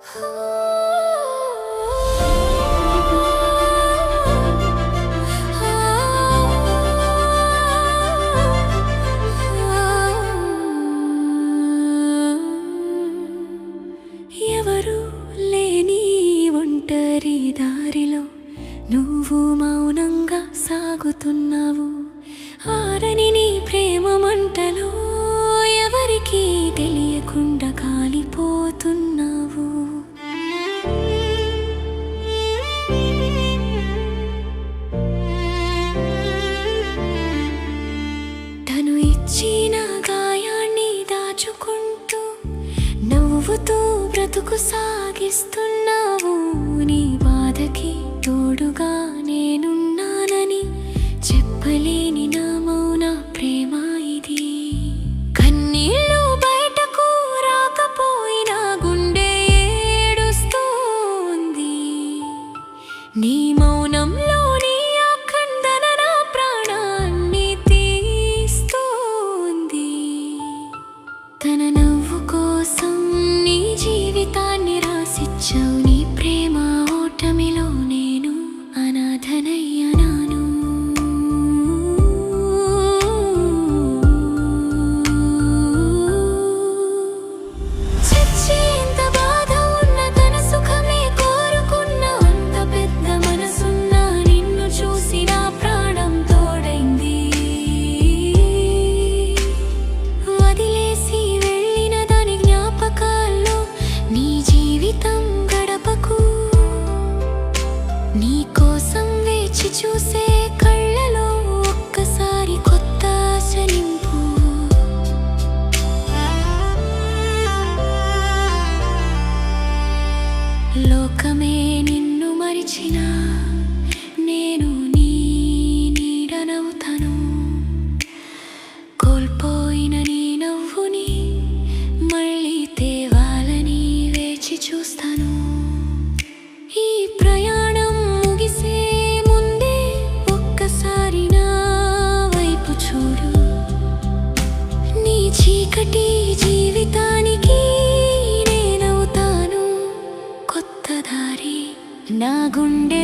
ఎవరు లేని ఒంటరి దారిలో నువ్వు మౌనంగా సాగుతున్నావు. ఆరని నీ ప్రేమ మంటలో ఎవరికీ తెలియకుండా కాలిపోతున్నావు. తను ఇచ్చిన గాయాన్ని దాచుకుంటూ నవ్వుతూ బ్రతుకు సాగిస్తున్నావు. నీ బాధకి తోడుగా నేనున్నానని చెప్పలేని నా మౌన ప్రేమ ఇది. కన్నీళ్ళు బయటకు రాకపోయినా గుండె ఏడుస్తోంది. నీ మౌనంలోని ఆ ఖండన నా ప్రాణాన్ని తీస్తోంది. తన నవ్వు కోసం నీ జీవితాన్ని రాసిచ్చావు. నీ ప్రేమ ఓటమిలో నేను అనాథనయ్యనాను. చచ్చేంత బాధ ఉన్న తన సుఖమే కోరుకున్న అంత పెద్ద మనసున్న నిన్ను చూసి నా ప్రాణం తోడైంది. వదిలేసి వెళ్ళిన దాని జ్ఞాపకాల్లో నీ జీవితం గడపకు. నీ కోసం వేచి చూసే కళ్ళలో ఒక్కసారి కొత్త ఆశ నింపు. లోకమే నిన్ను మరిచినా నేను నీ నీడనవుతాను. కోల్పోయిన నీ నవ్వుని మళ్ళీ తేవాలని వేచి చూస్తాను. ఈ ప్రయాణం ముగిసే ముందే ఒక్కసారి నా వైపు చూడు. నీ చీకటి జీవితానికి నేనవుతాను కొత్త దారి. నా గుండె